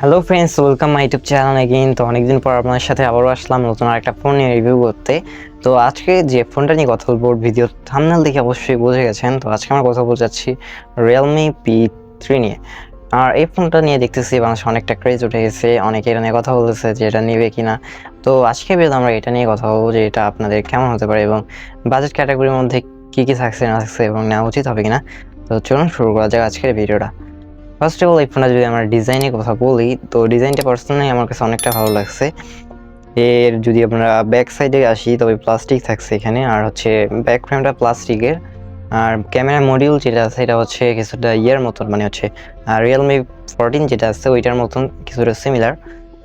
Hello friends, welcome my YouTube channel again. তো অনেকদিন পর আপনার সাথে আবারও আসলাম নতুন আরেকটা ফোন নিয়ে রিভিউ করতে। তো আজকে যে ফোনটা নিয়ে কথা বলবো, ভিডিও থাম্বনেল দেখে অবশ্যই বুঝে গেছেন। তো আজকে আমরা কথা বলতে যাচ্ছি রিয়েলমি P3 নিয়ে। আর এই ফোনটা নিয়ে দেখতেছি বাংলাদেশে অনেকটা ক্রেজ উঠে গেছে, অনেকে এটা নিয়ে কথা বলতেছে যে এটা নেবে কিনা। তো আজকে ভিডিওতে আমরা এটা নিয়ে কথা বলবো যে এটা আপনাদের কেমন হতে পারে এবং বাজেট ক্যাটাগরির মধ্যে কী কী থাকছে না থাকছে এবং নেওয়া উচিত হবে কিনা। তো চলুন শুরু করা যাক আজকের ভিডিওটা। ফার্স্ট অফ অল, এই ফোনটা যদি আমরা ডিজাইনের কথা বলি, তো ডিজাইনটা পার্সোনালি আমার কাছে অনেকটা ভালো লাগছে। এর যদি আমরা ব্যাক সাইডে আসি তবে প্লাস্টিক থাকছে এখানে, আর হচ্ছে ব্যাক ফ্রেমটা প্লাস্টিকের। আর ক্যামেরা মডিউল যেটা আছে এটা হচ্ছে কিছুটা ইয়ের মতন, মানে হচ্ছে রিয়েলমি 14 যেটা আছে ওইটার মতন কিছুটা সিমিলার।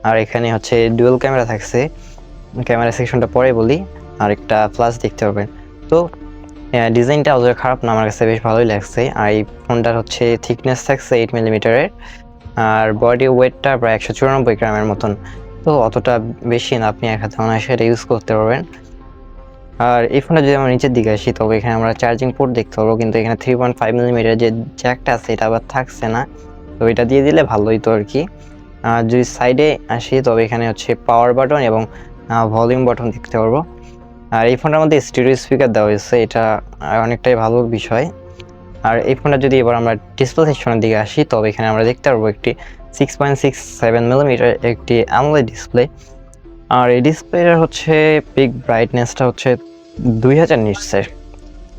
আর এখানে হচ্ছে ডুয়াল ক্যামেরা থাকছে, ক্যামেরা সেকশনটা পরে বলি। আর একটা ফ্ল্যাশ দেখতে পাবেন। তো ডিজাইনটা অতটা খারাপ না, আমার কাছে বেশ ভালোই লাগছে। আর এই ফোনটার হচ্ছে থিকনেস থাকছে 8 মিলিমিটারের, আর বডি ওয়েটটা প্রায় 194 গ্রামের মতন। তো অতটা বেশি না, আপনি এক হাতে অনায়াসে এটা ইউজ করতে পারবেন। আর এই ফোনটা যদি আমরা নিচের দিকে আসি তবে এখানে আমরা চার্জিং পোর্ট দেখতে পারবো, কিন্তু এখানে 3.5 মিলিমিটার যে জ্যাকটা আছে এটা আবার থাকছে না। তো এটা দিয়ে দিলে ভালোই তো আর কি। আর যদি সাইডে আসি তবে এখানে হচ্ছে পাওয়ার বাটন এবং ভলিউম বাটন দেখতে পারবো। আর এই ফোনটার মধ্যে স্টিরিও স্পিকার দেওয়া হয়েছে, এটা অনেকটাই ভালো বিষয়। আর এই ফোনটা যদি এবার আমরা ডিসপ্লে সেকশনের দিকে আসি তবে এখানে আমরা দেখতে পারবো একটি 6.67 মিলিমিটার একটি অ্যামোলেড ডিসপ্লে। আর এই ডিসপ্লেটার হচ্ছে পিক ব্রাইটনেসটা হচ্ছে 2000 নিটসের,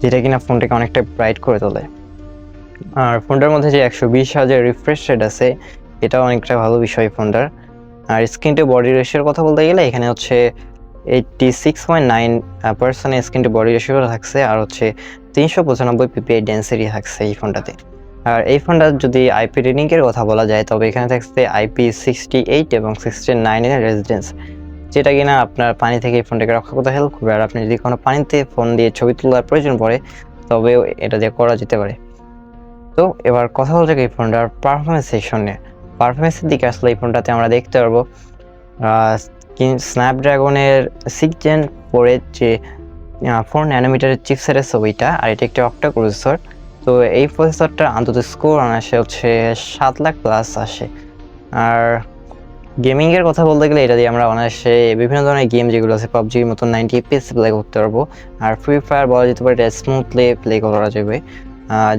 যেটা কিনা ফোনটাকে অনেকটা ব্রাইট করে তোলে। আর ফোনটার মধ্যে যে 120 হার্জ রিফ্রেশ রেট আছে, এটাও অনেকটা ভালো বিষয় ফোনটার। আর স্ক্রিন টু বডি রেশিওর কথা বলতে গেলে এখানে হচ্ছে 86.9% স্ক্রিন টু বডি রেশিও থাকছে, আর হচ্ছে 395 PPI ডেন্সিটি থাকছে এই ফোনটাতে। আর এই ফোনটা যদি IP রেটিংয়ের কথা বলা যায় তবে এখানে থাকছে IP68 এবং 69 এর রেজিস্ট্যান্স, যেটা কিনা আপনার পানি থেকে এই ফোনটাকে রক্ষা করতে হেল্প করবে। আর আপনি যদি কোনো পানিতে ফোন দিয়ে ছবি তোলার প্রয়োজন পড়ে তবেও এটা দিয়ে করা যেতে পারে। তো এবার কথা বলতে এই ফোনটার পারফরমেন্স সেকশনে, পারফরমেন্সের দিকে আসলে এই ফোনটাতে আমরা দেখতে পারবো স্ন্যাপড্রাগনের 6 Gen 4 এর যে 4 ন্যানোমিটারের চিপসেটের ছবিটা, আর এটা একটি অক্টা প্রসেসর। তো এই প্রসেসরটা অন্তত স্কোর আসে হচ্ছে 7 লাখ প্লাস আসে। আর গেমিংয়ের কথা বলতে গেলে এটা দিয়ে আমরা অনায়াসে বিভিন্ন ধরনের গেম যেগুলো আছে পাবজির মতন 90 FPS প্লে করতে পারবো। আর ফ্রি ফায়ার বলা যেতে পারে এটা স্মুথলি প্লে করা যাবে।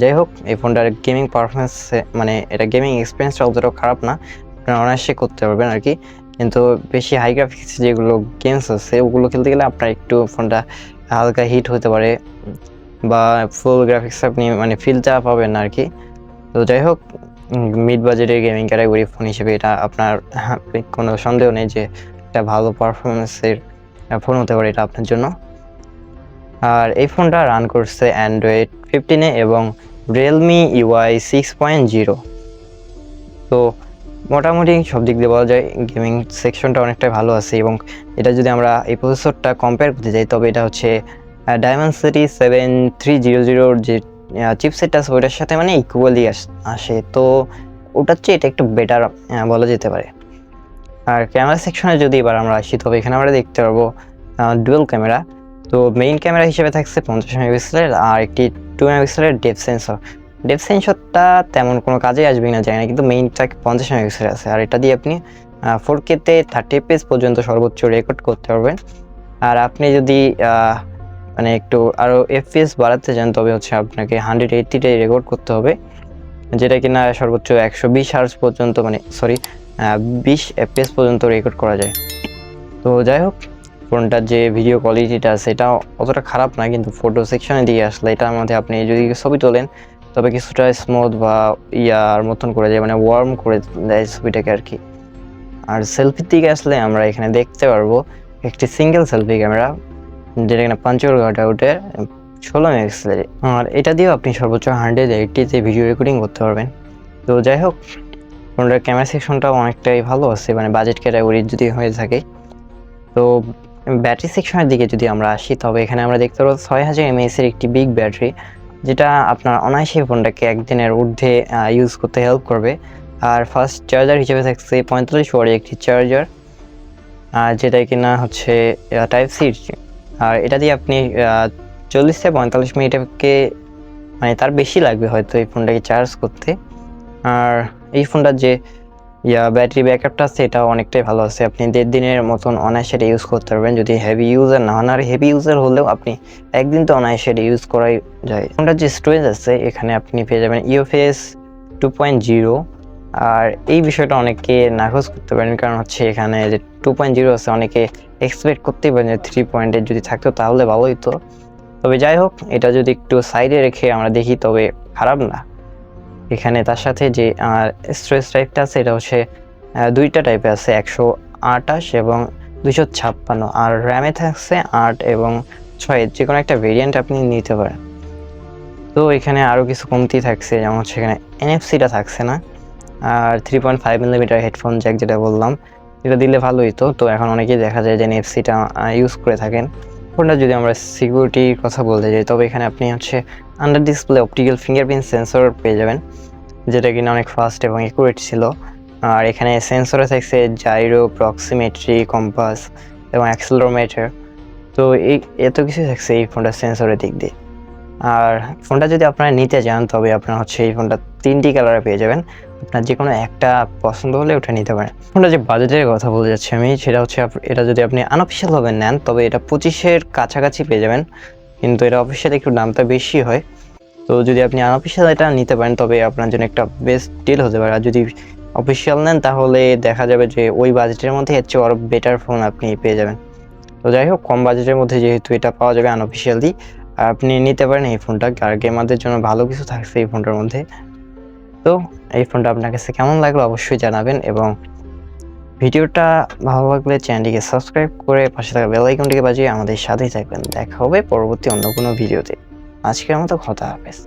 যাই হোক, এই ফোনটার গেমিং পারফরমেন্স, মানে এটা গেমিং এক্সপিরিয়েন্সটা অতটাও খারাপ না, আপনারা অনায়াসে করতে পারবেন আর কি। কিন্তু বেশি হাই গ্রাফিক্স যেগুলো গেমস আছে ওগুলো খেলতে গেলে আপনার একটু ফোনটা হালকা হিট হতে পারে, বা ফুল গ্রাফিক্স আপনি মানে ফিলটা পাবেন না আর কি। তো যাই হোক, মিড বাজেটের গেমিং ক্যাটাগরি ফোন হিসেবে এটা আপনার কোনো সন্দেহ নেই যে এটা ভালো পারফরমেন্সের ফোন হতে পারে এটা আপনার জন্য। আর এই ফোনটা রান করছে অ্যান্ড্রয়েড 15 এবং রিয়েলমি UI 6.0। তো মোটামুটি সব দিক দিয়ে বলা যায় গেমিং সেকশনটা অনেকটাই ভালো আছে। এবং এটা যদি আমরা এই প্রসেসরটা কম্পেয়ার করতে যাই তবে এটা হচ্ছে Dimensity 7300 যে চিপসেটটা আছে ওইটার সাথে মানে ইকুয়ালি আসে। তো ওটার চেয়ে এটা একটু বেটার বলা যেতে পারে। আর ক্যামেরা সেকশনে যদি এবার আমরা আসি তবে এখানে আমরা দেখতে পারবো ডুয়াল ক্যামেরা। তো মেইন ক্যামেরা হিসেবে থাকছে 50 মেগাপিক্সেলের, আর একটি 2 মেগাপিক্সেলের ডেপথ সেন্সর। ডেপথ সেন্সরটা তেমন কোনো কাজে আসবে না জানি না, কিন্তু মেইনটা 50 মেগাপিক্সেল আছে। আর এটা দিয়ে আপনি 4K-তে 30 FPS পর্যন্ত সর্বোচ্চ রেকর্ড করতে পারবেন। আর আপনি যদি মানে একটু আরও FPS বাড়াতে চান তবে হচ্ছে আপনাকে 180-তে রেকর্ড করতে হবে, যেটা কিনা সর্বোচ্চ 120 হার্জ পর্যন্ত, মানে সরি 20 FPS পর্যন্ত রেকর্ড করা যায়। তো যাই হোক, ফোনটার যে ভিডিও কোয়ালিটিটা আছে এটা অতটা খারাপ না, কিন্তু ফটো সেকশনের দিকে আসলে এটার মধ্যে আপনি যদি ছবি তোলেন তবে কিছুটা স্মুথ বা ইয়ার মতন করে যায়, মানে ওয়ার্ম করে দেয় ছবিটাকে আর কি। আর সেলফির দিকে আসলে আমরা এখানে দেখতে পারবো একটি সিঙ্গেল সেলফি ক্যামেরা, যেটা কিনা পাঞ্চুয়াল কাট আউটের 16 মেগাপিক্সেলের। আর এটা দিয়েও আপনি সর্বোচ্চ 180-তে ভিডিও রেকর্ডিং করতে পারবেন। তো যাই হোক, ফোনটার ক্যামেরা সেকশনটাও অনেকটাই ভালো আছে, মানে বাজেট ক্যাটাগরি যদি হয়ে থাকে। তো ব্যাটারি সেকশনের দিকে যদি আমরা আসি তবে এখানে আমরা দেখতে পাবো 6000 mAh এর একটি বিগ ব্যাটারি, যেটা আপনার অনায়াসে ফোনটাকে একদিনের ঊর্ধ্বে ইউজ করতে হেল্প করবে। আর ফার্স্ট চার্জার হিসেবে থাকছে 45 ওয়াটের একটি চার্জার, যেটা কিনা হচ্ছে টাইপ সি। আর এটা দিয়ে আপনি 40 থেকে 45 মিনিটকে, মানে তার বেশি লাগবে হয়তো এই ফোনটাকে চার্জ করতে। আর এই ফোনটার যে ব্যাটারি ব্যাকআপটা আছে এটাও অনেকটাই ভালো আছে। আপনি 1.5 দিনের মতন অনায়াসে এটা ইউজ করতে পারবেন যদি হেভি ইউজার না হন। আর হেভি ইউজার হলেও আপনি একদিন তো অনায়াসে এটা ইউজ করাই যায়। ফোনটার যে স্টোরেজ আছে এখানে আপনি পেয়ে যাবেন UFS 2.0। আর এই বিষয়টা অনেকে নাকচ করতে পারেন, কারণ হচ্ছে এখানে যে 2.0 আছে অনেকে এক্সপেক্ট করতেই পারেন যে 3 পয়েন্টের যদি থাকতো তাহলে ভালো হতো। তবে যাই হোক, এটা যদি একটু সাইডে রেখে আমরা দেখি তবে খারাপ না। এখানে তার সাথে যে স্টোরেজ টাইপটা আছে এটা হচ্ছে দুইটা টাইপে আছে, 128 এবং 256। আর র্যামে থাকছে 8 এবং 6, যে কোনো একটা ভেরিয়েন্ট আপনি নিতে পারেন। তো এখানে আরও কিছু কমতি থাকছে, যেমন হচ্ছে এখানে NFC-টা থাকছে না। আর 3.5 মিলিমিটার হেডফোন জ্যাক যেটা বললাম, এটা দিলে ভালো হতো। তো এখন অনেকেই দেখা যায় যে NFC-টা ইউজ করে থাকেন। ফোনটা যদি আমরা সিকিউরিটির কথা বলতে যাই তবে এখানে আপনি হচ্ছে under display optical fingerprint sensor পেয়ে যাবেন, যেটা কিনা অনেক ফাস্ট এবং অ্যাকুরেট ছিল। আর এখানে সেন্সরে থাকছে জাইরো, প্রক্সিমেট্রি, কম্পাস এবং অ্যাক্সেলেরোমিটার। তো এই এত কিছু থাকছে এই ফোনটার সেন্সরের দিক দিয়ে। আর ফোনটা যদি আপনারা নিতে যান তবে আপনারা হচ্ছে এই ফোনটা 3টি কালারে পেয়ে যাবেন। আপনার যে কোনো একটা পছন্দ হলে ওটা নিতে পারেন। ফোনটা যে বাজেটের কথা বলতে যাচ্ছি আমি, সেটা হচ্ছে এটা যদি আপনি আনঅফিশিয়ালভাবে নেন তবে এটা 25-এর কাছাকাছি পেয়ে যাবেন, কিন্তু এটা অফিশিয়াল একটু দামটা বেশি হয়। তো যদি আপনি আনঅফিশিয়াল এটা নিতে পারেন তবে আপনার জন্য একটা বেস্ট ডিল হতে পারে। আর যদি অফিশিয়াল নেন তাহলে দেখা যাবে যে ওই বাজেটের মধ্যে এর চেয়ে আরও বেটার ফোন আপনি পেয়ে যাবেন। তো যাই হোক, কম বাজেটের মধ্যে যেহেতু এটা পাওয়া যাবে আনঅফিশিয়ালি, আপনি নিতে পারেন এই ফোনটা। আর গেমারদের জন্য ভালো কিছু থাকছে এই ফোনটার মধ্যে। তো এই ফোনটা আপনার কাছে কেমন লাগলো অবশ্যই জানাবেন, এবং ভিডিওটা ভালো লাগলে চ্যানেলটিকে সাবস্ক্রাইব করে পাশে থাকা বেল আইকনটিকে বাজিয়ে আমাদের সাথেই থাকবেন। দেখা হবে পরবর্তী অন্য কোনো ভিডিওতে। আজকের মতো খোদা হাফেজ।